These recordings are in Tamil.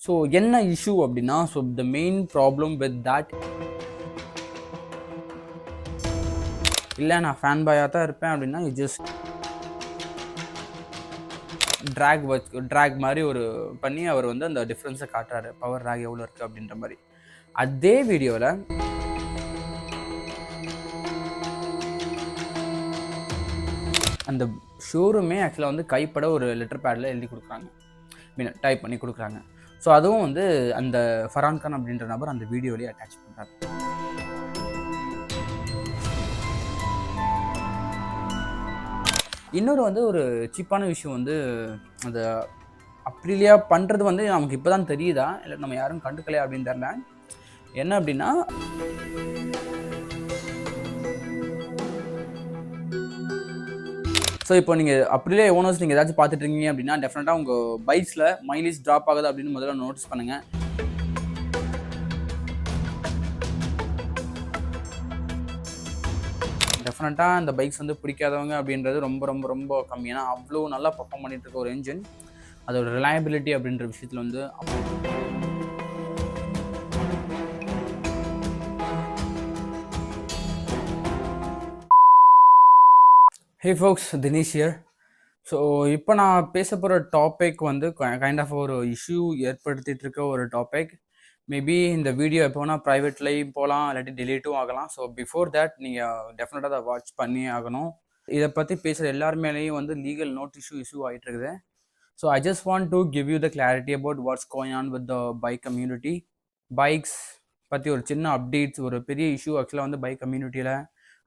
ஸோ என்ன இஷ்யூ அப்படின்னா, so the main problem with that, இல்லை நான் ஃபேன் பாயாக தான் இருப்பேன் அப்படின்னா, யூ ஜஸ்ட் ட்ராக் மாதிரி ஒரு பண்ணி அவர் வந்து அந்த டிஃப்ரென்ஸை காட்டுறாரு, பவர் ட்ராக் எவ்வளோ இருக்குது அப்படின்ற மாதிரி. அதே வீடியோவில் அந்த ஷோரூமே ஆக்சுவலாக வந்து கைப்பட ஒரு லெட்டர் பேடில் எழுதி கொடுக்குறாங்க, டைப் பண்ணி கொடுக்குறாங்க. ஸோ அதுவும் வந்து அந்த ஃபரான் கான் அப்படின்ற நபர் அந்த வீடியோலேயே அட்டாச் பண்ணுறாரு. இன்னொரு வந்து ஒரு சீப்பான விஷயம் வந்து, அந்த அப்ரிலியா பண்ணுறது வந்து நமக்கு இப்போ தான் தெரியுதா இல்லை நம்ம யாரும் கண்டுக்கலையா அப்படின்னு தெரியல. என்ன அப்படின்னா, ஸோ இப்போ நீங்கள் அப்ரிலியா ஓனர்ஸ் நீங்கள் ஏதாச்சும் பார்த்துட்டு இருக்கீங்க அப்படின்னா, டெஃபினட்டாக உங்கள் பைக்ஸில் மைலேஜ் ட்ராப் ஆகுது அப்படின்னு முதல்ல நோட்டீஸ் பண்ணுங்கள். டெஃபினட்டாக அந்த பைக்ஸ் வந்து பிடிக்காதவங்க அப்படின்றது ரொம்ப ரொம்ப ரொம்ப கம்மி. ஏன்னா அவ்வளோ நல்லா பர்ஃபார்ம் பண்ணிட்டு இருக்க ஒரு என்ஜின், அதோட ரிலையபிலிட்டி அப்படின்ற விஷயத்தில் வந்து ஹே ஃபோக்ஸ், தினேஷ் ஹியர். ஸோ இப்போ நான் பேச போகிற டாபிக் வந்து கைண்ட் ஆஃப் ஒரு இஷ்யூ ஏற்படுத்திட்டு இருக்க ஒரு டாபிக். மேபி இந்த வீடியோ எப்போ வேணால் ப்ரைவேட்லேயும் போகலாம், இல்லாட்டி டெலீட்டும் ஆகலாம். ஸோ பிஃபோர் தேட் நீங்கள் டெஃபினட்டாக அதை வாட்ச் பண்ணி ஆகணும். இதை பற்றி பேசுகிற எல்லாருமேலேயும் வந்து லீகல் நோட் இஷ்யூ ஆகிட்டு இருக்குது. So I just want to give you the clarity about what's going on with the bike community. Bikes பற்றி ஒரு சின்ன அப்டேட்ஸ், ஒரு பெரிய இஷ்யூ ஆக்சுவலாக வந்து பைக் கம்யூனிட்டியில்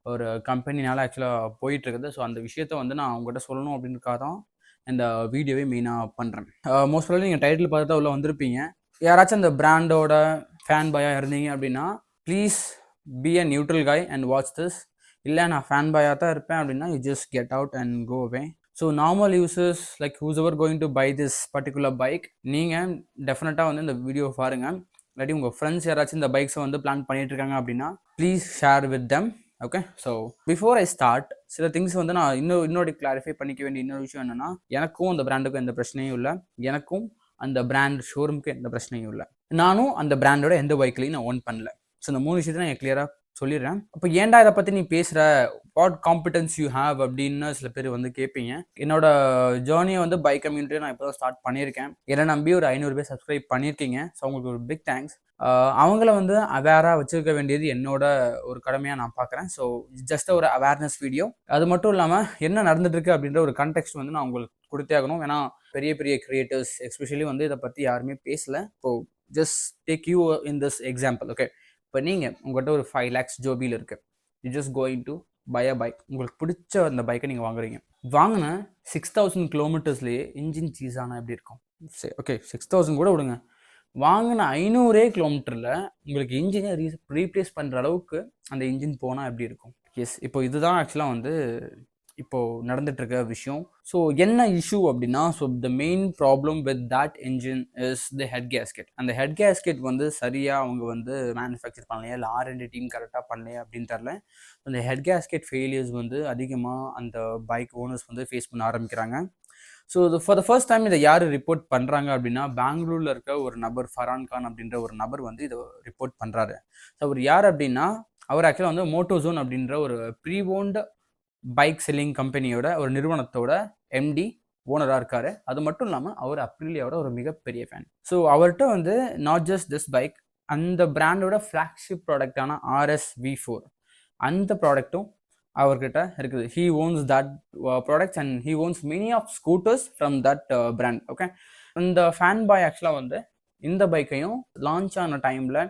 ஒரு கம்பெனினால ஆக்சுவலாக போயிட்டுருக்குது. ஸோ அந்த விஷயத்த வந்து நான் உங்கள்கிட்ட சொல்லணும் அப்படின்றக்காக தான் இந்த வீடியோவே மெயினாக பண்ணுறேன். மோஸ்ட் ஆஃப் நீங்கள் டைட்டில் பார்த்து தான் உள்ள வந்திருப்பீங்க. யாராச்சும் அந்த பிராண்டோட ஃபேன் பாயாக இருந்தீங்க அப்படின்னா, please be a neutral guy and watch this. இல்லை நான் ஃபேன் பாயாக தான் இருப்பேன் அப்படின்னா, you just get out and go away. So normal users like who's ever going to buy this particular bike, நீங்கள் டெஃபினட்டாக வந்து இந்த வீடியோ பாருங்கள். இல்லாட்டி உங்கள் ஃப்ரெண்ட்ஸ் யாராச்சும் இந்த பைக்ஸை வந்து பிளான் பண்ணிட்டு இருக்காங்க அப்படின்னா, please share with them. Okay, so before I start, சில திங்ஸ் வந்து நான் இன்னொரு கிளாரிஃபை பண்ணிக்க வேண்டிய இன்னொரு விஷயம் என்னென்னா, எனக்கும் அந்த பிராண்டுக்கும் எந்த பிரச்சனையும் இல்லை, எனக்கும் அந்த பிராண்ட் ஷோரூமுக்கு எந்த பிரச்சனையும் இல்லை, நானும் அந்த பிராண்டோட எந்த பைக்லையும் நான் ஓன் பண்ணல. ஸோ இந்த 3 விஷயத்தை நான் கிளியராக சொல்லிடுறேன். அப்போ ஏன்டா இதை பற்றி நீ பேசுகிற, வாட் காம்பிடன்ஸ் யூ ஹேவ் அப்படின்னு சில பேர் வந்து கேட்பீங்க. என்னோட ஜேர்னியை வந்து பைக் கம்யூனிட்டியை நான் இப்போ தான் ஸ்டார்ட் பண்ணியிருக்கேன். என்னை நம்பி ஒரு 500 பேர் சப்ஸ்கிரைப் பண்ணியிருக்கீங்க. ஸோ உங்களுக்கு ஒரு பிக் தேங்க்ஸ். அவங்கள வந்து அவேராக வச்சுருக்க வேண்டியது என்னோட ஒரு கடமையாக நான் பார்க்குறேன். ஸோ ஜஸ்ட் ஒரு அவேர்னஸ் வீடியோ. அது மட்டும் இல்லாமல் என்ன நடந்துட்டுருக்கு அப்படின்ற ஒரு கண்டெக்ஸ்ட் வந்து நான் உங்களுக்கு கொடுத்தே ஆகணும். ஏன்னா பெரிய பெரிய கிரியேட்டர்ஸ் எஸ்பெஷலி வந்து இதை பற்றி யாருமே பேசலை. So just take you in this example. Okay, இப்போ நீங்கள் உங்கள்கிட்ட ஒரு 5 lakhs ஜோபியில் இருக்குது. You just going to buy a bike. உங்களுக்கு பிடிச்ச அந்த பைக்கை நீங்கள் வாங்குறீங்க. வாங்கின 6000 கிலோமீட்டர்ஸ்லேயே இன்ஜின் சீஸ் ஆனால் எப்படி இருக்கும்? சரி, ஓகே 6000 கூட விடுங்க. வாங்கின 500 கிலோமீட்டரில் உங்களுக்கு இன்ஜினை ரீப்ளேஸ் பண்ணுற அளவுக்கு அந்த இன்ஜின் போனால் எப்படி இருக்கும்? எஸ், இப்போ இதுதான் ஆக்சுவலாக வந்து இப்போது நடந்துகிட்ருக்க விஷயம். ஸோ என்ன இஷ்யூ அப்படின்னா, so the main problem with that engine is the head gasket. அந்த ஹெட் கேஸ்கெட் வந்து சரியாக அவங்க வந்து மேனுஃபேக்சர் பண்ணலையா, இல்லை R&D டீம் கரெக்டாக பண்ணலையா அப்படின்னு தெரில. அந்த ஹெட் கேஸ்கெட் ஃபெயிலியர்ஸ் வந்து அதிகமாக அந்த பைக் ஓனர்ஸ் வந்து ஃபேஸ் பண்ண ஆரம்பிக்கிறாங்க. ஸோ இது ஃபார் த ஃபர்ஸ்ட் டைம் இதை யார் ரிப்போர்ட் பண்ணுறாங்க அப்படின்னா, பெங்களூரில் இருக்க ஒரு நபர், ஃபரான் கான் அப்படின்ற ஒரு நபர் வந்து இதை ரிப்போர்ட் பண்ணுறாரு. ஸோ அவர் யார் அப்படின்னா, அவர் ஆக்சுவலாக வந்து மோட்டோசோன் அப்படின்ற ஒரு ப்ரீஓன்டு பைக் செல்லிங் கம்பெனியோட ஒரு நிறுவனத்தோட MD ஓனராக இருக்கார். அது மட்டும் இல்லாமல் அவர் அப்ரிலியாவோட ஒரு மிகப்பெரிய ஃபேன். ஸோ அவர்கிட்ட வந்து நாட் ஜஸ்ட் திஸ் பைக், அந்த பிராண்டோட ஃப்ளாக்ஷிப் ப்ராடக்டான RS V4 அந்த ப்ராடக்ட்டும் அவர்கிட்ட இருக்குது. He owns that products and he owns many of scooters from that brand. Okay, இந்த ஃபேன் பாய் ஆக்சுவலாக வந்து இந்த பைக்கையும் லான்ச் ஆன டைமில்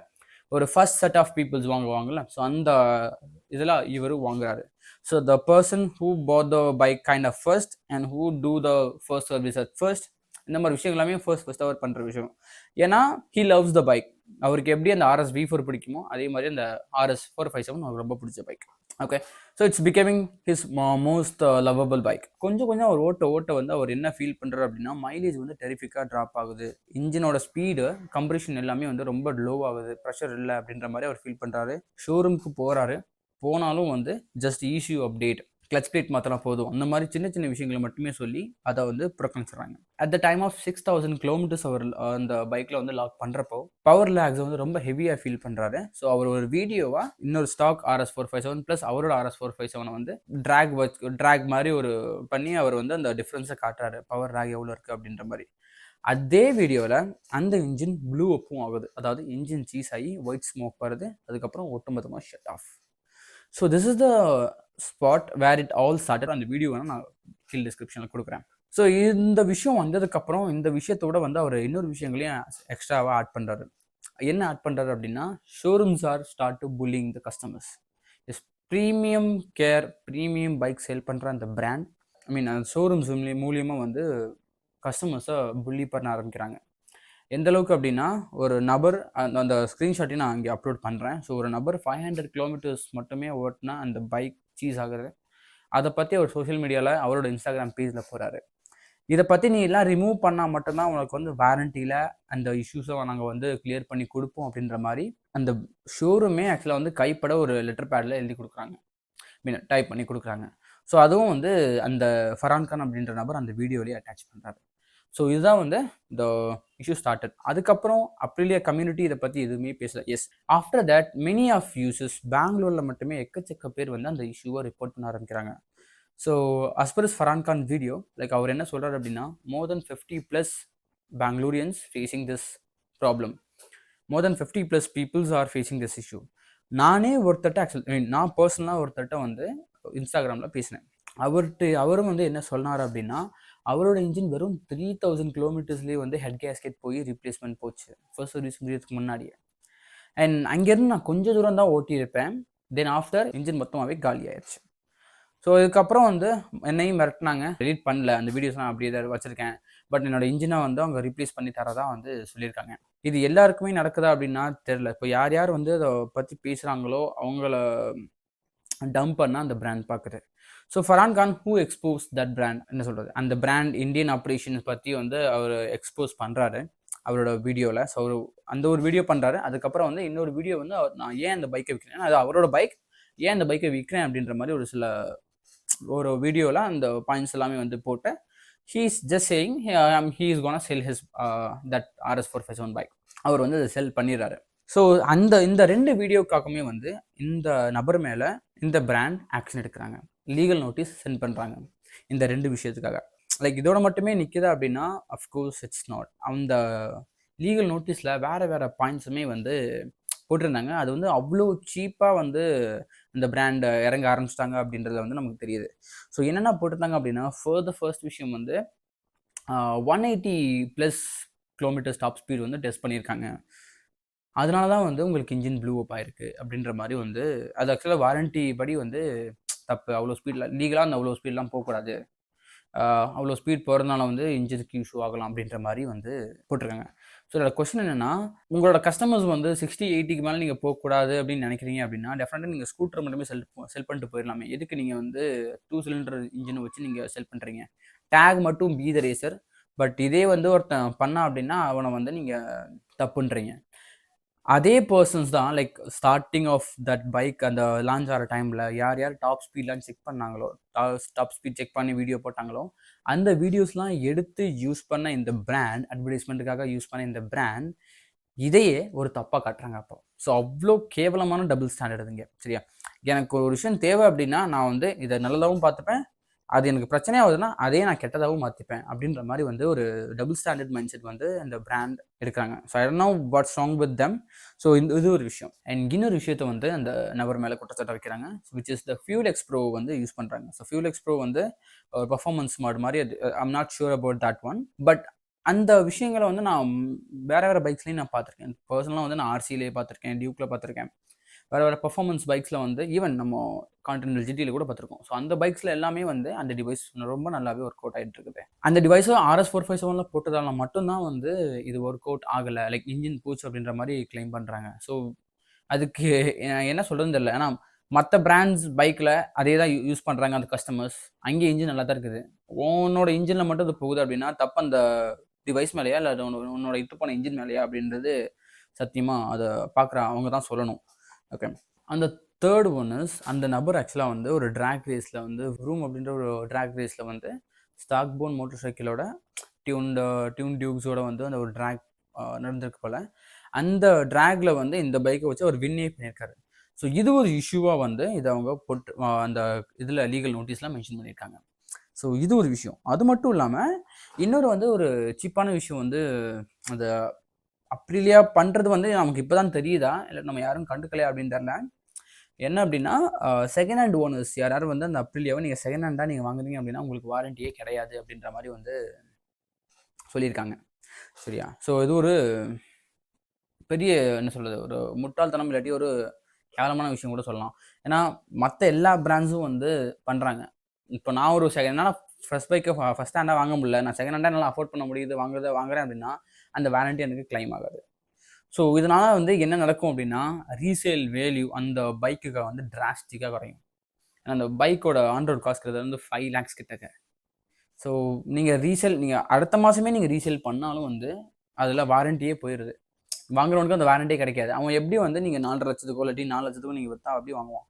ஒரு ஃபர்ஸ்ட் செட் ஆஃப் பீப்புள்ஸ் வாங்குவாங்கல்ல, ஸோ அந்த இதில் இவர் வாங்குறாரு. So the person who bought the bike kind of first and who do the first service at first, இந்த மாதிரி விஷயங்கள் எல்லாமே ஃபர்ஸ்ட் அவர் பண்ணுற விஷயம். ஏன்னா ஹீ லவ்ஸ் த பைக். அவருக்கு எப்படி அந்த RS V4 பிடிக்குமோ அதே மாதிரி அந்த RS 457 அவருக்கு ரொம்ப பிடிச்ச bike. Okay, so it's becoming his most lovable bike. கொஞ்சம் அவர் ஓட்ட வந்து அவர் என்ன ஃபீல் பண்ணுறாரு அப்படின்னா, மைலேஜ் வந்து டெரிஃபிக்காக ட்ராப் ஆகுது, இன்ஜினோட ஸ்பீடு கம்ப்ரெஷன் எல்லாமே வந்து ரொம்ப லோ ஆகுது, ப்ரெஷர் இல்லை அப்படின்ற மாதிரி அவர் ஃபீல் பண்ணுறாரு. ஷோரூமுக்கு போகிறாரு, போனாலும் வந்து just issue update clutch plate மாத்தினா போதும், அந்த மாதிரி சின்ன சின்ன விஷயங்களை மட்டுமே சொல்லி அதை வந்து புறக்கணிச்சிடுறாங்க. At the time of 6000 kilometres அவர் அந்த பைக்ல வந்து லாக் பண்றப்போ பவர் லேக்ஸ் வந்து ரொம்ப ஹெவியா ஃபீல் பண்றாரு. ஸோ அவர் ஒரு வீடியோவா இன்னொரு ஸ்டாக் RS457 பிளஸ் அவரோட RS457 வந்து டிராக் மாதிரி ஒரு பண்ணி அவர் வந்து அந்த டிஃபரன்ஸை காட்டுறாரு, பவர் லேக் எவ்வளோ இருக்கு அப்படின்ற மாதிரி. அதே வீடியோவில் அந்த இன்ஜின் ப்ளூ அப்பும் ஆகுது, அதாவது இன்ஜின் சீஸ் ஆகி ஒயிட் ஸ்மோக் வருது, அதுக்கப்புறம் ஒட்டுமொத்தமாக shut off. So this is the spot where it all started. அந்த வீடியோ நான் கீழ் டிஸ்கிரிப்ஷனில் கொடுக்குறேன். ஸோ இந்த விஷயம் வந்ததுக்கப்புறம் இந்த விஷயத்தோட வந்து அவர் இன்னொரு விஷயங்களையும் எக்ஸ்ட்ராவாக ஆட் பண்ணுறாரு. என்ன ஆட் பண்ணுறாரு அப்படின்னா, showrooms are start to pulling the customers. Yes, premium care premium bike sale பண்ணுற அந்த பிராண்ட், ஐ மீன் அந்த ஷோரூம்ஸ் மூலியமாக வந்து கஸ்டமர்ஸை புல்லி பண்ண ஆரம்பிக்கிறாங்க. எந்த அளவுக்கு அப்படின்னா, ஒரு நபர் அந்த ஸ்க்ரீன்ஷாட்டையும் நான் இங்கே அப்லோட் பண்ணுறேன். ஸோ ஒரு நபர் 500 கிலோமீட்டர்ஸ் மட்டுமே ஓட்டினா அந்த பைக் சீஸ் ஆகுது. அதை பற்றி அவர் சோஷியல் மீடியாவில் அவரோட இன்ஸ்டாகிராம் பேஜில் போகிறாரு. இதை பற்றி நீ எல்லாம் ரிமூவ் பண்ணால் மட்டும்தான் உனக்கு வந்து வாரண்டியில் அந்த இஷ்யூஸை நாங்கள் வந்து கிளியர் பண்ணி கொடுப்போம் அப்படின்ற மாதிரி அந்த ஷோரூமே ஆக்சுவலாக வந்து கைப்பட ஒரு லெட்டர் பேடில் எழுதி கொடுக்குறாங்க, மீன் டைப் பண்ணி கொடுக்குறாங்க. ஸோ அதுவும் வந்து அந்த ஃபரான் கான் அப்படின்ற நபர் அந்த வீடியோலேயே அட்டாச் பண்ணுறாரு. ஸோ இதுதான் வந்து இந்த இஷ்யூ ஸ்டார்டட். அதுக்கப்புறம் அப்ரிலியா கம்யூனிட்டி இதை பற்றி எதுவுமே பேசல. Yes, after that many of users பெங்களூரில் மட்டுமே எக்கச்சக்க பேர் வந்து அந்த இஷ்யூவை ரிப்போர்ட் பண்ண ஆரம்பிக்கிறாங்க. So as per Farhan Khan video, like அவர் என்ன சொல்கிறார் அப்படின்னா, more than 50+ Bengalurians facing this problem, more than 50+ peoples are facing this issue. நானே ஒருத்தட்ட ஆக்சுவலி நான் பர்சனலாக ஒருத்தட்ட வந்து இன்ஸ்டாகிராமில் பேசினேன். அவரும் வந்து என்ன சொன்னார் அப்படின்னா, அவரோட இன்ஜின் வெறும் 3000 கிலோமீட்டர்ஸ்லேயே வந்து ஹெட் கேஸ்கெட் போய் ரீப்ளேஸ்மெண்ட் போச்சு ஃபர்ஸ்ட் சர்வீஸ் முடியறதுக்கு முன்னாடியே. அண்ட் அங்கேருந்து நான் கொஞ்சம் தூரம் தான் ஓட்டியிருப்பேன். தென் ஆஃப்டர் இன்ஜின் மொத்தமாகவே காலி ஆயிடுச்சு. ஸோ இதுக்கப்புறம் வந்து என்னையும் மிரட்டினாங்க, டெலிட் பண்ணல, அந்த வீடியோஸ் நான் அப்படியே தான் வச்சுருக்கேன், பட் என்னோட இன்ஜினை வந்து அவங்க ரீப்ளேஸ் பண்ணி தரதா வந்து சொல்லியிருக்காங்க. இது எல்லாருக்குமே நடக்குதா அப்படின்னா தெரில. இப்போ யார் யார் வந்து அதை பற்றி பேசுகிறாங்களோ அவங்கள டம்ப் பண்ணால் அந்த பிராண்ட் பார்க்குது. So Farhan Khan who expose that brand, என்ன சொல்கிறது, அந்த பிராண்ட் இந்தியன் ஆப்ரேஷன்ஸ் பற்றி வந்து அவர் எக்ஸ்போஸ் பண்ணுறாரு அவரோட வீடியோவில். ஸோ அவர் அந்த ஒரு வீடியோ பண்ணுறாரு. அதுக்கப்புறம் வந்து இன்னொரு வீடியோ வந்து நான் ஏன் அந்த பைக்கை விற்கிறேன், அது அவரோட பைக், ஏன் அந்த பைக்கை விற்கிறேன் அப்படின்ற மாதிரி ஒரு வீடியோவில் அந்த பாயிண்ட்ஸ் எல்லாமே வந்து போட்டு he is just saying he is gonna sell his that RS457 bike. அவர் வந்து அதை செல் பண்ணிடுறாரு. ஸோ இந்த 2 வீடியோக்காகவுமே வந்து இந்த நபர் மேலே இந்த பிராண்ட் ஆக்ஷன் எடுக்கிறாங்க, லீகல் நோட்டீஸ் சென்ட் பண்ணுறாங்க இந்த 2 விஷயத்துக்காக. லைக் இதோட மட்டுமே நிற்குதா அப்படின்னா அஃப்கோர்ஸ் இட்ஸ் நாட். அந்த லீகல் நோட்டீஸில் வேறு பாயிண்ட்ஸுமே வந்து போட்டிருந்தாங்க. அது வந்து அவ்வளோ சீப்பாக வந்து இந்த பிராண்ட் இறங்க ஆரம்பிச்சிட்டாங்க அப்படின்றத வந்து நமக்கு தெரியுது. ஸோ என்னென்ன போட்டிருந்தாங்க அப்படின்னா, ஃபர்ஸ்ட் விஷயம் வந்து 180+ கிலோமீட்டர்ஸ் டாப் ஸ்பீட் வந்து டெஸ்ட் பண்ணியிருக்காங்க, அதனால தான் வந்து உங்களுக்கு இன்ஜின் ப்ளூ அப் ஆயிருக்கு அப்படின்ற மாதிரி வந்து. அது ஆக்சுவலாக வாரண்டி படி வந்து தப்பு, அவ்வளோ ஸ்பீடில் லீகலாக அந்த அவ்வளோ ஸ்பீட்லாம் போகக்கூடாது, அவ்வளோ ஸ்பீட் போகிறதுனால வந்து இன்ஜினுக்கு இஷ்யூ ஆகலாம் அப்படின்ற மாதிரி வந்து போட்டிருக்காங்க. ஸோ இதோட கொஸ்டின் என்னென்னா, உங்களோட கஸ்டமர்ஸ் வந்து 60-80க்கு மேலே நீங்கள் போகக்கூடாது அப்படின்னு நினைக்கிறீங்க அப்படின்னா டெஃபினட்டாக நீங்கள் ஸ்கூட்டர் மட்டுமே செல் பண்ணிட்டு போயிடலாமே. எதுக்கு நீங்கள் வந்து 2 சிலிண்டர் இன்ஜினை வச்சு நீங்கள் செல் பண்ணுறீங்க? டேக் மட்டும் பி த ரேசர், பட் இதே வந்து ஒருத்தன் பண்ணா அப்படின்னா அவனை வந்து நீங்கள் தப்புன்றீங்க. அதே பர்சன்ஸ் தான் like starting of that bike அந்த லான்ச் ஆகிற டைமில் யார் யார் டாப் ஸ்பீட்லாம் செக் பண்ணாங்களோ, டாப் ஸ்பீட் செக் பண்ணி வீடியோ போட்டாங்களோ, அந்த வீடியோஸ்லாம் எடுத்து யூஸ் பண்ண இந்த பிராண்ட், அட்வர்டைஸ்மெண்ட்டுக்காக யூஸ் பண்ண இந்த பிராண்ட் இதையே ஒரு தப்பாக காட்டுறாங்க. அப்போ ஸோ அவ்வளோ கேவலமான டபுள் ஸ்டாண்டர்ட் இதுங்க. சரியா, எனக்கு ஒரு விஷயம் தேவை அப்படின்னா நான் வந்து இதை நல்லதாகவும் பார்த்துப்பேன், அது எனக்கு பிரச்சனையாகுதுன்னா அதே நான் கெட்டதாகவும் மாற்றிப்பேன் அப்படின்ற மாதிரி வந்து ஒரு டபுள் ஸ்டாண்டர்ட் மைண்ட் செட் வந்து இந்த பிராண்ட் எடுக்கிறாங்க. So I don't know what's wrong with them. So இது ஒரு விஷயம். அண்ட் இன்னொரு விஷயத்தை வந்து அந்த நபர் மேலே குற்றச்சாட்டை வைக்கிறாங்க, which is the fuel X bro வந்து யூஸ் பண்ணுறாங்க. ஸோ ஃபியூல் எக்ஸ் ப்ரோ வந்து பர்ஃபார்மன்ஸ் மாட் மாதிரி, அது I'm not sure about that one, but அந்த விஷயங்களை வந்து நான் வேறு பைக்ஸ்லேயும் நான் பார்த்துருக்கேன். பர்சனலாக வந்து நான் ஆர்சியிலே பார்த்துருக்கேன், டியூக்கில் பார்த்துருக்கேன், வேறு பர்ஃபார்மன்ஸ் பைக்ஸில் வந்து ஈவன் நம்ம கான்டினென்டல் ஜிடியில் கூட பார்த்துருக்கோம். ஸோ அந்த பைக்ஸில் எல்லாமே வந்து அந்த டிவைஸ் ரொம்ப நல்லாவே ஒர்க் அவுட் ஆகிட்டு இருக்குது. அந்த டிவைஸும் RS457 போட்டதால மட்டும்தான் வந்து இது ஒர்க் அவுட் ஆகலை, லைக் இன்ஜின் போச்சு அப்படின்ற மாதிரி கிளைம் பண்ணுறாங்க. ஸோ அதுக்கு என்ன சொல்கிறதுன்னு தெரியல. ஏன்னா மற்ற பிராண்ட்ஸ் பைக்கில் அதே தான் யூஸ் பண்ணுறாங்க அந்த கஸ்டமர்ஸ், அங்கேயே இன்ஜின் நல்லா தான் இருக்குது, உன்னோட இன்ஜினில் மட்டும் அது போகுது அப்படின்னா தப்பு அந்த டிவைஸ் மேலேயா இல்லை உன்னோட இட்டு போன இன்ஜின் மேலேயா அப்படின்றது சத்தியமாக அதை பார்க்குற அவங்க தான் சொல்லணும். ஓகே, அந்த தேர்ட் ஒன் இஸ் அந்த நபர் ஆக்சுவலாக வந்து ஒரு ட்ராக் ரேஸில் வந்து ரூம் அப்படின்ற ஒரு ட்ராக் ரேஸில் வந்து ஸ்டாக் போன் மோட்டர் சைக்கிளோட டியூன் டியூப்ஸோட வந்து அந்த ஒரு ட்ராக் நடந்திருக்கு போல். அந்த ட்ராக்ல வந்து இந்த பைக்கை வச்சு அவர் வின்னே பண்ணியிருக்காரு. ஸோ இது ஒரு இஷ்யூவாக வந்து இதை அவங்க போட்டு அந்த இதில் லீகல் நோட்டீஸ்லாம் மென்ஷன் பண்ணியிருக்காங்க. ஸோ இது ஒரு விஷயம். அது மட்டும் இல்லாமல் இன்னொரு வந்து ஒரு சீப்பான விஷயம் வந்து அந்த அப்ரிலியா பண்ணுறது வந்து நமக்கு இப்போ தான் தெரியுதா இல்லை நம்ம யாரும் கண்டுக்கலையா அப்படின்னு தெரியல. என்ன அப்படின்னா செகண்ட் ஹேண்ட் ஓனர்ஸ் யாராவது வந்து அந்த அப்ரிலியாவை நீங்கள் செகண்ட் ஹேண்டாக நீங்கள் வாங்குறீங்க அப்படின்னா உங்களுக்கு வாரண்டியே கிடையாது அப்படின்ற மாதிரி வந்து சொல்லியிருக்காங்க. சரியா? ஸோ இது ஒரு பெரிய என்ன சொல்கிறது, ஒரு முட்டாள்தனம் இல்லாட்டி ஒரு கேவலமான விஷயம் கூட சொல்லலாம். ஏன்னா மற்ற எல்லா பிராண்ட்ஸும் வந்து பண்ணுறாங்க. இப்போ நான் ஒரு என்னால் ஃபர்ஸ்ட் பைக்கை ஃபஸ்ட் ஹேண்டாக வாங்க முடியல, நான் செகண்ட் ஹேண்டாக என்னால் அஃபோர்ட் பண்ண முடியுது வாங்குறேன் அப்படின்னா அந்த வாரண்டி எனக்கு கிளைம் ஆகாது. ஸோ இதனால் வந்து என்ன நடக்கும் அப்படின்னா ரீசேல் வேல்யூ அந்த பைக்குக்கு வந்து டிராஸ்டிக்காக குறையும். ஏன்னா அந்த பைக்கோட ஆன் ரோட் காஸ்ட் வந்து 5 lakhs கிட்டக்க. ஸோ நீங்கள் அடுத்த மாதமே நீங்கள் ரீசேல் பண்ணாலும் வந்து அதில் வாரண்டியே போயிடுது. வாங்குறவனுக்கு அந்த வாரண்டியே கிடைக்காது. அவன் எப்படி வந்து நீங்கள் 4.5 லட்சத்துக்கோ இல்லாட்டி 4 லட்சத்துக்கோ நீங்கள் விற்றா அப்படி வாங்குவான்.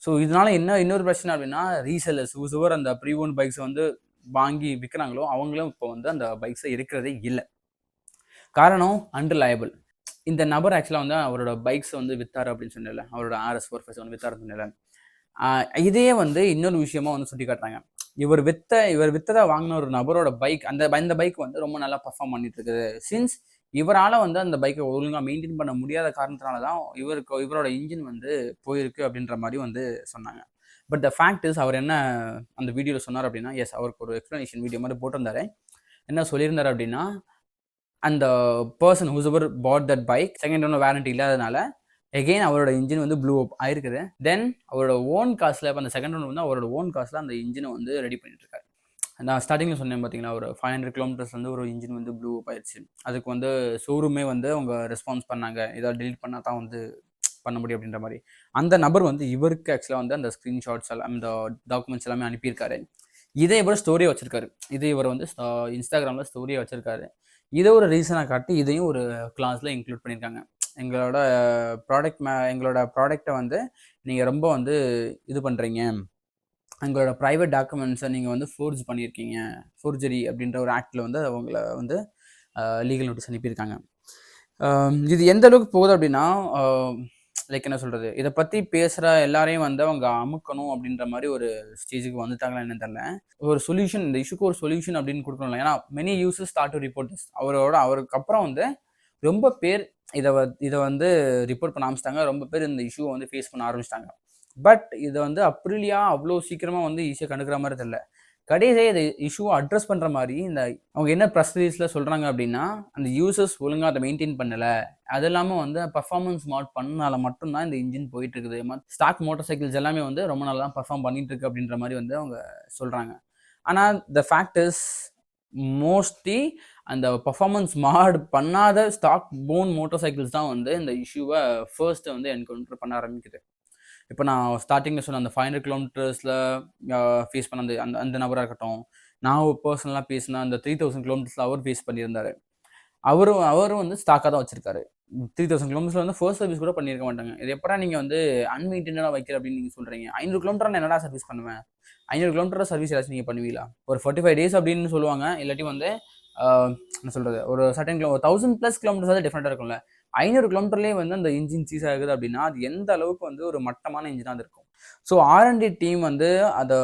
ஸோ இதனால இன்னொரு பிரச்சனை அப்படின்னா ரீசேலர்ஸ் ஹூஸ்எவர் அந்த ப்ரீ ஓன் பைக்ஸை வந்து வாங்கி விற்கிறாங்களோ அவங்களும் இப்போ வந்து அந்த பைக்ஸை இருக்கிறதே இல்லை. காரணம் அன்ரிலையபிள். இந்த நபர் ஆக்சுவலாக வந்து அவரோட பைக்ஸை வந்து விற்றாரு அப்படின்னு சொன்னல, அவரோட RS 450 வந்து விற்றாருன்னு சொன்னல. இதே வந்து இன்னொரு விஷயமா வந்து சுட்டி காட்டுறாங்க. இவர் வித்ததை வாங்கின ஒரு நபரோட பைக் அந்த பைக் வந்து ரொம்ப நல்லா பர்ஃபார்ம் பண்ணிட்டு இருக்குது. சின்ஸ் இவரால் வந்து அந்த பைக்கை ஒழுங்காக மெயின்டைன் பண்ண முடியாத காரணத்தினால தான் இவரோட இன்ஜின் வந்து போயிருக்கு அப்படின்ற மாதிரி வந்து சொன்னாங்க. பட் த ஃபேக்ட் இஸ் அவர் என்ன அந்த வீடியோவில் சொன்னார் அப்படின்னா, எஸ் அவருக்கு ஒரு எக்ஸ்ப்ளனேஷன் வீடியோ மாதிரி போட்டிருந்தாரு. என்ன சொல்லியிருந்தார் அப்படின்னா, அந்த person whoever bought that bike second owner warranty இல்லாதனால எகெயின் அவரோட இன்ஜின் வந்து ப்ளூ அப் ஆயிருக்குது. தென் அவரோட ஓன் காஸ்ட்ல இப்போ அந்த செகண்ட் ஓனர் வந்து அவரோட ஓன் காஸ்ட்ல அந்த இன்ஜினை வந்து ரெடி பண்ணிட்டு இருக்காரு. நான் ஸ்டார்டிங்கில் சொன்னேன் பார்த்தீங்களா, ஒரு 500 kilometers வந்து ஒரு இன்ஜின் வந்து ப்ளூ அப் ஆயிடுச்சு. அதுக்கு வந்து ஷோரூமே வந்து அவங்க ரெஸ்பான்ஸ் பண்ணாங்க, ஏதாவது டெலிட் பண்ணால் தான் வந்து பண்ண முடியும் அப்படின்ற மாதிரி. அந்த நபர் வந்து இவருக்கு ஆக்சுவலாக வந்து அந்த ஸ்க்ரீன்ஷாட்ஸ் எல்லாம் அந்த டாக்குமெண்ட்ஸ் எல்லாமே அனுப்பியிருக்காரு. இதை இவர் ஸ்டோரியை வச்சிருக்காரு. இவர் வந்து இன்ஸ்டாகிராமில் ஸ்டோரியை வச்சிருக்காரு. இதை ஒரு ரீசனாக காட்டி இதையும் ஒரு கிளாஸில் இன்க்ளூட் பண்ணியிருக்காங்க. எங்களோட ப்ராடக்டை வந்து நீங்கள் ரொம்ப வந்து இது பண்ணுறீங்க, எங்களோட ப்ரைவேட் டாக்குமெண்ட்ஸை நீங்கள் வந்து பண்ணியிருக்கீங்க, ஃபோர்ஜரி அப்படின்ற ஒரு ஆக்டில் வந்து அவங்கள வந்து லீகல் நோட்டீஸ் அனுப்பியிருக்காங்க. இது எந்த அளவுக்கு போகுது அப்படின்னா லைக் என்ன சொல்கிறது, இதை பற்றி பேசுகிற எல்லாரையும் வந்து அவங்க அமுக்கணும் அப்படின்ற மாதிரி ஒரு ஸ்டேஜுக்கு வந்துட்டாங்களா என்னன்னு தெரியல. ஒரு சொல்யூஷன், இந்த இஷ்யூக்கு ஒரு சொல்யூஷன் அப்படின்னு கொடுக்கணும். ஏன்னா many users start to report this. அவருக்கு அப்புறம் வந்து ரொம்ப பேர் இதை வந்து ரிப்போர்ட் பண்ண ஆரம்பிச்சிட்டாங்க. ரொம்ப பேர் இந்த இஷ்யூவை வந்து ஃபேஸ் பண்ண ஆரம்பிச்சிட்டாங்க. பட் இதை வந்து அப்ரிலியா அவ்வளோ சீக்கிரமாக வந்து ஈஸியாக கண்டுக்கிற மாதிரி தெரியல. கடைசியாக இதை இஷ்யூவை அட்ரஸ் பண்ணுற மாதிரி இந்த அவங்க என்ன ப்ரெஸ் ரிலீஸில் சொல்கிறாங்க அப்படின்னா, அந்த யூசர்ஸ் ஒழுங்காக அதை மெயின்டைன் பண்ணலை, அது இல்லாமல் வந்து பர்ஃபார்மன்ஸ் மாட் பண்ணால மட்டும்தான் இந்த இன்ஜின் போயிட்டு இருக்குது. ஸ்டாக் மோட்டர் சைக்கிள்ஸ் எல்லாமே வந்து ரொம்ப நல்லா தான் பர்ஃபார்ம் பண்ணிட்டு இருக்கு அப்படின்ற மாதிரி வந்து அவங்க சொல்கிறாங்க. ஆனால் த ஃபேக்ட் இஸ் மோஸ்ட்லி அந்த பர்ஃபார்மன்ஸ் மாட் பண்ணாத ஸ்டாக் போன் மோட்டர் சைக்கிள்ஸ் தான் வந்து இந்த இஷ்யூவை ஃபர்ஸ்ட் வந்து என்கவுண்டர் பண்ண ஆரம்பிக்குது. இப்போ நான் ஸ்டார்டிங்கில் சொன்ன அந்த 500 kilometers ஃபேஸ் பண்ண அந்த நபராக இருக்கட்டும், நான் பர்சனலாக பேசின அந்த 3000 kilometers அவர் ஃபேஸ் பண்ணியிருந்தாரு. அவரும் வந்து ஸ்டாக்காக தான் வச்சிருக்காரு. 3000 kilometers வந்து ஃபர்ஸ்ட் சர்வீஸ் கூட பண்ணியிருக்க மாட்டாங்க. இது எப்படா நீங்கள் வந்து அன்மெயின்டெய்னாக வைக்கிற அப்படின்னு நீங்கள் சொல்கிறீங்க. 500 kilometer நான் என்னடா சர்வீஸ் பண்ணுவேன்? 500 kilometer சர்வீஸ் ஏதாச்சும் நீங்கள் பண்ணுவீங்களா? ஒரு 45 days அப்படின்னு சொல்லுவாங்க. இல்லாட்டி வந்து என்ன சொல்கிறது, ஒரு சர்டன் 1000+ kilometers வந்து டிஃப்ரெண்ட்டாக இருக்கும்ல. 500 kilometerலேயே வந்து அந்த இன்ஜின் சீஸ் ஆகுது அப்படின்னா அது எந்த அளவுக்கு வந்து ஒரு மட்டமான இன்ஜினாக இருக்கும். ஸோ R&D டீம் வந்து அதை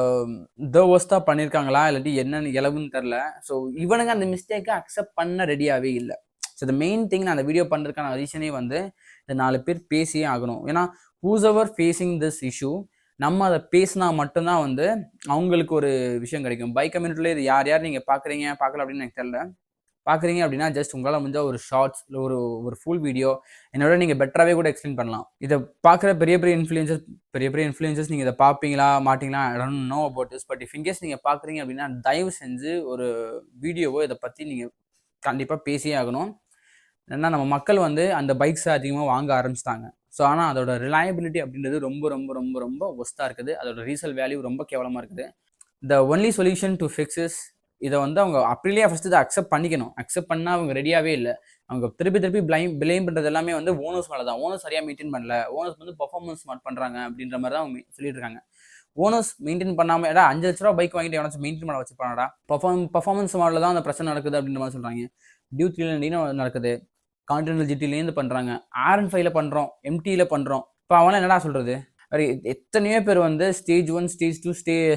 ஒர்ஸ்ட்டாக பண்ணியிருக்காங்களா இல்லாட்டி என்னன்னு இலவுன்னு தெரில. ஸோ இவனுங்க அந்த மிஸ்டேக்கை அக்செப்ட் பண்ண ரெடியாகவே இல்லை. ஸோ இந்த மெயின் திங் நான் அந்த வீடியோ பண்ணுறதுக்கான ரீசனே வந்து இந்த 4 பேர் பேசியே ஆகணும். ஏன்னா whose ever facing this issue, நம்ம அதை பேசினா மட்டும்தான் வந்து அவங்களுக்கு ஒரு விஷயம் கிடைக்கும். பைக் கம்யூனிட்டியில் இது யார் நீங்கள் பார்க்கல அப்படின்னு எனக்கு தெரியல. பார்க்குறீங்க அப்படின்னா ஜஸ்ட் உங்களால் முடிஞ்சால் ஒரு ஷார்ட்ஸ் இல்லை ஒரு ஃபுல் வீடியோ என்னோட நீங்கள் பெட்டராகவே கூட எக்ஸ்பிளைன் பண்ணலாம். இதை பார்க்குற பெரிய இன்ஃப்ளூயன்சர்ஸ் நீங்கள் இதை பார்ப்பீங்களா மாட்டிங்களா I don't know about this. But if in case நீங்கள் பார்க்குறீங்க அப்படின்னா தயவு செஞ்சு ஒரு வீடியோவோ இதை பற்றி நீங்கள் கண்டிப்பாக பேசியே ஆகணும். ஏன்னா நம்ம மக்கள் வந்து அந்த பைக்ஸை அதிகமாக வாங்க ஆரம்பிச்சிட்டாங்க. ஸோ ஆனால் அதோட ரிலையபிலிட்டி அப்படின்றது ரொம்ப ரொம்ப ரொம்ப ரொம்ப ஒஸ்ட்டாக இருக்குது. அதோட ரீசேல் வேல்யூ ரொம்ப கேவலமாக இருக்குது. The only solution to fix is இதை வந்து அவங்க அப்ரிலியா ஃபர்ஸ்ட் இதை அக்செப்ட் பண்ணிக்கணும். அக்செப்ட் பண்ணால் அவங்க ரெடியாகவே இல்லை. அவங்க திருப்பி பிளேம் பண்ணுறது எல்லாமே வந்து ஓனர்ஸ் மேலே தான். ஓனர்ஸ் சரியாக மெயின்டைன் பண்ணல, ஓனர்ஸ் வந்து பர்ஃபார்மன்ஸ் ஸ்மார்ட் பண்ணுறாங்க அப்படின்ற மாதிரி தான் அவங்க சொல்லிட்டு இருக்காங்க. ஓனர்ஸ் மெயின்டைன் பண்ணாமல் ஏடா 5 லட்ச ரூபா பைக் வாங்கிட்டு எவனாச்சும் மெயின்டைன் பண்ண வச்சுப்பானடா. பர்ஃபார்மன்ஸ் மாடலில் தான் அந்த பிரச்சனை நடக்குது அப்படின்ற மாதிரி சொல்கிறாங்க. டியூ3 நடக்குது, கான்டினென்டல் ஜிடிலேருந்து பண்ணுறாங்க, R&5ல பண்ணுறோம், MT-ல பண்ணுறோம். இப்போ அவனா என்னடா சொல்கிறது? எத்தனையோ பேர் வந்து ஸ்டேஜ் 1, ஸ்டேஜ் 2,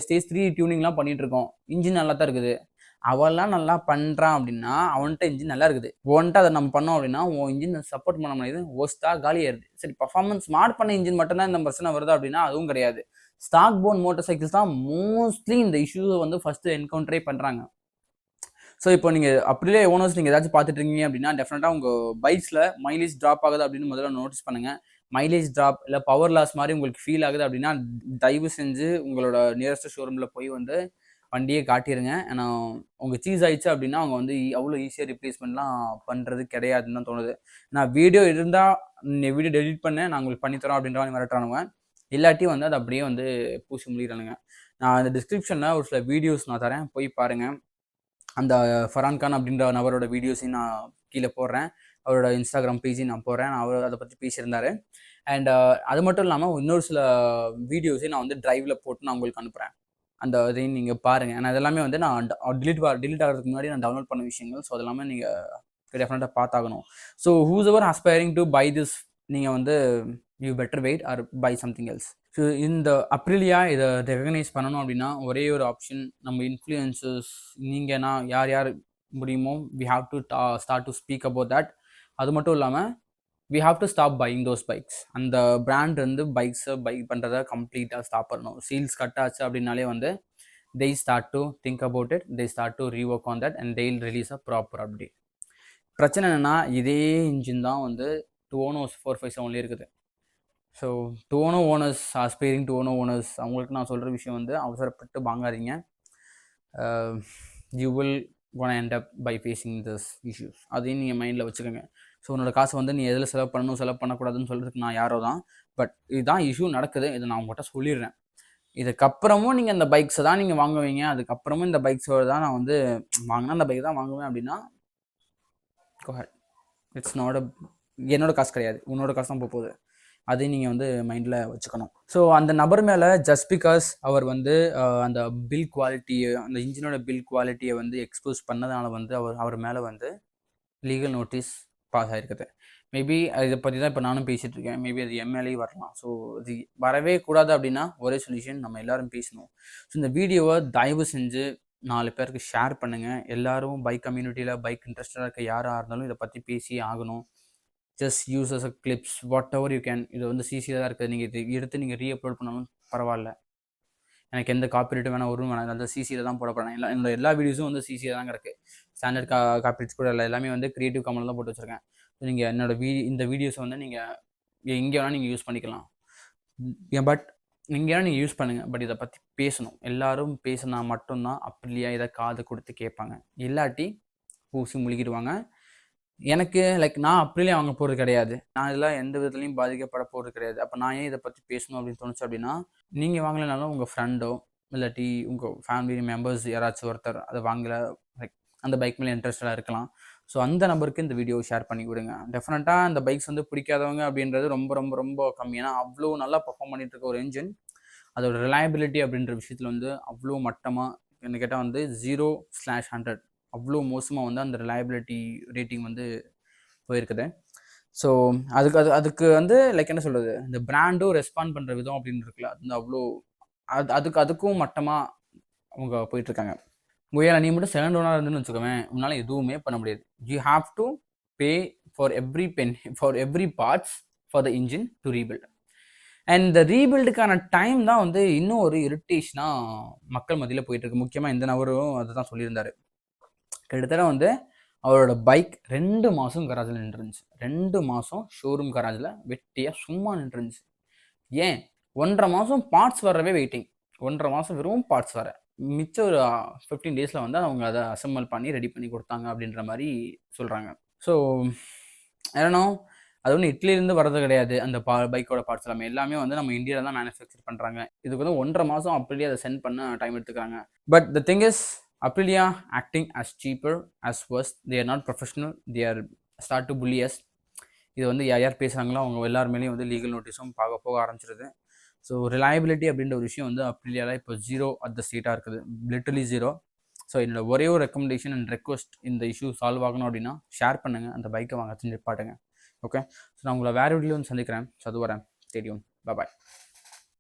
ஸ்டேஜ் 3 டியூனிங்லாம் பண்ணிட்டு இருக்கோம். இன்ஜின் நல்லா தான் இருக்குது. அவெல்லாம் நல்லா பண்ணுறான் அப்படின்னா அவன்கிட்ட இன்ஜின் நல்லா இருக்குது. ஒன்ட்டு அதை நம்ம பண்ணோம் அப்படின்னா உன் இன்ஜின் சப்போர்ட் பண்ண முடியாது, ஒஸ்ட்டாக காலியாயிருது. சரி, பர்ஃபார்மன்ஸ் ஸ்மார்ட் பண்ண இன்ஜின் மட்டும்தான் இந்த பிரச்சனை வருது அப்படின்னா அதுவும் கிடையாது. ஸ்டாக் போன் மோட்டார் சைக்கிள்ஸ் தான் மோஸ்ட்லி இந்த இஷ்யூவை வந்து ஃபர்ஸ்ட் என்கவுண்டரே பண்ணுறாங்க. ஸோ இப்போ நீங்கள் அப்ரிலியா ஓனர்ஸ் நீங்கள் ஏதாச்சும் பார்த்துட்டு இருக்கீங்க அப்படின்னா டெஃபினட்டாக உங்கள் பைக்ஸில் மைலேஜ் ட்ராப் ஆகுது அப்படின்னு முதல்ல நோட்டீஸ் பண்ணுங்கள். மைலேஜ் ட்ராப் இல்லை பவர் லாஸ் மாதிரி உங்களுக்கு ஃபீல் ஆகுது அப்படின்னா தயவு செஞ்சு உங்களோட நியரஸ்ட் ஷோரூமில் போய் வந்து வண்டியை காட்டிடுங்க. ஏன்னா உங்கள் சீஸ் ஆயிடுச்சு அப்படின்னா அவங்க வந்து அவ்வளோ ஈஸியாக ரிப்ளேஸ்மெண்ட்லாம் பண்ணுறது கிடையாதுன்னு தான் தோணுது. நான் வீடியோ இருந்தால் வீடியோ டெலிட் பண்ணேன், நான் உங்களுக்கு பண்ணித்தரோம் அப்படின்ற மாதிரி மிரட்டுறானுங்க. இல்லாட்டி வந்து அது அப்படியே வந்து பூசி முடிகிறானுங்க. நான் அந்த டிஸ்கிரிப்ஷனில் ஒரு சில வீடியோஸ் நான் தரேன், போய் பாருங்கள். அந்த ஃபரான் கான் அப்படின்ற நபரோட வீடியோஸையும் நான் கீழே போடுறேன், அவரோட இன்ஸ்டாகிராம் பேஜையும் நான் போடுறேன். அவர் அதை பற்றி பேசியிருந்தார். அண்ட் அது மட்டும் இல்லாமல் இன்னொரு சில வீடியோஸையும் நான் வந்து ட்ரைவில் போட்டு நான் உங்களுக்கு அனுப்புகிறேன். அந்த இதையும் நீங்கள் பாருங்கள். ஏன்னா அதெல்லாமே வந்து நான் டிலீட் ஆகிறதுக்கு முன்னாடி நான் டவுன்லோட் பண்ண விஷயங்கள். ஸோ அதெல்லாமே நீங்கள் டெஃபினட்டாக பார்த்தாகணும். So whoever aspiring to buy this, நீங்கள் வந்து you better wait or buy something else. So இந்த அப்ரிலியா இதை ரெகனைஸ் பண்ணணும் அப்படின்னா ஒரே ஒரு ஆப்ஷன், நம்ம இன்ஃப்ளூயன்சர்ஸ் நீங்கன்னா யார் முடியுமோ we have to start to speak about that. அது மட்டும் இல்லாமல் we have to stop buying those bikes. அந்த பிராண்ட் வந்து பைக்ஸை பை பண்ணுறதை கம்ப்ளீட்டாக ஸ்டாப் பண்ணணும். சேல்ஸ் கட் ஆச்சு அப்படின்னாலே வந்து they start to think about it, they start to rework on that and they'll release a proper update. பிரச்சனை என்னன்னா இதே இன்ஜின் தான் வந்து டூனோஸ் 457 இருக்குது. So Tuono owners aspiring Tuono owners அவங்களுக்கு நான் சொல்கிற விஷயம் வந்து அவசரப்பட்டு வாங்காதீங்க. You will gonna end up by facing this issues. அதையும் நீங்கள் மைண்டில் வச்சுக்கோங்க. ஸோ உன்னோட காசை வந்து நீ எதில் செலவு பண்ணணும் செலவு பண்ணக்கூடாதுன்னு சொல்கிறதுக்கு நான் யாரோ தான். பட் இதுதான் இஷ்யூ நடக்குது, இதை நான் உங்கள்கிட்ட சொல்லிடுறேன். இதுக்கப்புறமும் நீங்கள் இந்த பைக்ஸை தான் நீங்கள் வாங்குவீங்க, அதுக்கப்புறமும் இந்த பைக்ஸோட தான் நான் வந்து வாங்கினா அந்த பைக் தான் வாங்குவேன் அப்படின்னா இட்ஸ் நாட் என்னோட காசு கிடையாது, உன்னோட காசு தான் போகுது. அதையும் நீங்கள் வந்து மைண்டில் வச்சுக்கணும். ஸோ அந்த நபர் மேலே ஜஸ்ட் பிகாஸ் அவர் வந்து அந்த பில் குவாலிட்டியை, அந்த இன்ஜினோட பில் குவாலிட்டியை வந்து எக்ஸ்போஸ் பண்ணதுனால வந்து அவர் மேலே வந்து லீகல் நோட்டீஸ் பாஸ் ஆகிருக்குது. மேபி இதை பற்றி தான் இப்போ நானும் பேசிகிட்டு இருக்கேன். மேபி அது எம்எல்ஏ வரலாம். ஸோ அது வரவே கூடாது அப்படின்னா ஒரே சொல்யூஷன், நம்ம எல்லாரும் பேசணும். ஸோ இந்த வீடியோவை தயவு செஞ்சு 4 பேருக்கு ஷேர் பண்ணுங்கள். எல்லாரும் பைக் கம்யூனிட்டியில் பைக் இன்ட்ரெஸ்டடாக இருக்க யாராக இருந்தாலும் இதை பற்றி பேசி ஆகணும். Just use as a clips whatever you can. இது வந்து சிசியில் தான் இருக்குது, நீங்கள் இது எடுத்து நீங்கள் ரீஅப்லோட் பண்ணாலும் பரவாயில்ல, எனக்கு எந்த காப்பிரைட்டும் வேணாம், ஒரு வேணாம், அந்த சிசியில் தான் போட போகிறேன். என்னோட எல்லா வீடியோஸும் வந்து சிசியில் தான் இருக்குது. ஸ்டாண்டர்ட் காப்பிரைட்ஸ் கூட இல்லை, எல்லாமே வந்து கிரியேட்டிவ் காமனில் தான் போட்டு வச்சுருக்கேன். நீங்கள் என்னோட இந்த வீடியோஸை வந்து நீங்கள் எங்கே வேணால் நீங்கள் யூஸ் பண்ணிக்கலாம். பட் நீங்கள் வேணால் நீங்கள் யூஸ் பண்ணுங்கள். பட் இதை பற்றி பேசணும். எல்லோரும் பேசினா மட்டும்தான் அப்ரிலியா இதை காது கொடுத்து கேட்பாங்க. இல்லாட்டி பூசி முழுகிடுவாங்க. எனக்கு நான் அப்ரிலியா வாங்க போகிறது கிடையாது, நான் இதெல்லாம் எந்த விதத்துலையும் பாதிக்கப்பட போகிறது கிடையாது. அப்போ நான் ஏன் இதை பற்றி பேசணும் அப்படின்னு தோணுச்சு அப்படின்னா, நீங்கள் வாங்கலைனாலும் உங்கள் ஃப்ரெண்டோ இல்லாட்டி உங்கள் ஃபேமிலி மெம்பர்ஸ் யாராச்சும் ஒருத்தர் அதை வாங்கலை, அந்த பைக் மேலே இன்ட்ரெஸ்டடாக இருக்கலாம். ஸோ அந்த நபருக்கு இந்த வீடியோ ஷேர் பண்ணி விடுங்க. டெஃபினட்டாக அந்த பைக்ஸ் வந்து பிடிக்காதவங்க அப்படின்றது ரொம்ப ரொம்ப ரொம்ப கம்மி. ஏன்னா அவ்வளோ நல்லா பர்ஃபார்ம் பண்ணிட்டு இருக்க ஒரு இன்ஜின், அதோட ரிலையபிலிட்டி அப்படின்ற விஷயத்தில் வந்து அவ்வளோ மட்டமாக, என்ன கேட்டால் வந்து 0/100 அவ்வளோ மோசமாக வந்து அந்த ரிலையபிலிட்டி ரேட்டிங் வந்து போயிருக்குது. ஸோ அதுக்கு வந்து என்ன சொல்கிறது, இந்த பிராண்டும் ரெஸ்பாண்ட் பண்ணுற விதம் அப்படின்னு இருக்குல்ல, அது வந்து அவ்வளோ அதுக்கும் மட்டமாக அவங்க போயிட்டுருக்காங்க. உயர நீ மட்டும் செகண்ட் ஓனராக இருந்துன்னு வச்சுக்கோவேன், உன்னால் எதுவுமே பண்ண முடியாது. You have to pay for every parts for the engine to rebuild. And இந்த ரீபில்டுக்கான டைம் தான் வந்து இன்னும் ஒரு இரிட்டேஷனாக மக்கள் மத்தியில் போயிட்டுருக்கு. முக்கியமாக இந்த நபரும் அதை தான் சொல்லியிருந்தார். கிட்டத்தட்ட வந்து அவரோட பைக் 2 மாதம் கராஜில் நின்றுருந்துச்சு. 2 மாதம் ஷோரூம் கராஜில் வெட்டியாக சும்மா நின்றுருந்துச்சு. ஏன் 1.5 மாதம் பார்ட்ஸ் வரவே வெயிட்டிங், 1.5 மாதம் வெறும் பார்ட்ஸ் வர, மிச்சம் ஒரு 15 டேஸில் வந்து அவங்க அதை அசம்பிள் பண்ணி ரெடி பண்ணி கொடுத்தாங்க அப்படின்ற மாதிரி சொல்கிறாங்க. ஸோ ஏன்னா அது ஒன்று இட்லியிலேருந்து வரது கிடையாது. அந்த பைக்கோட பார்ட்ஸ் எல்லாமே வந்து நம்ம இந்தியாவில் தான் மேனுஃபேக்சர் பண்ணுறாங்க. இதுக்கு வந்து 1.5 மாதம் அப்படியே அதை சென்ட் பண்ண டைம் எடுத்துக்கிறாங்க. But the thing is Aprilia acting as cheaper as worse. They are not professional. They are start to bully us. இது வந்து யார் யார் பேசுகிறாங்களோ அவங்க எல்லார் மேலேயும் வந்து லீகல் நோட்டீஸும் போக ஆரம்பிச்சிருது. ஸோ ரிலையபிலிட்டி அப்படின்ற ஒரு விஷயம் வந்து அப்ரிலியாவில் இப்போ ஜீரோ அட் த ஸ்டேட்டாக இருக்குது, லிட்டரலி ஜீரோ. ஸோ என்னோட ஒரே ஒரு ரெக்கமெண்டேஷன் அண்ட் ரெக்வஸ்ட், இந்த இஷ்யூ சால்வ் ஆகணும் அப்படின்னா ஷேர் பண்ணுங்கள், அந்த பைக்கை வாங்க நிப்பாட்டுங்க. ஓகே, ஸோ நான் உங்களை வேறு வீடியோ வந்து சந்திக்கிறேன். ஸோ அது வரேன். Stay tuned. பாய்.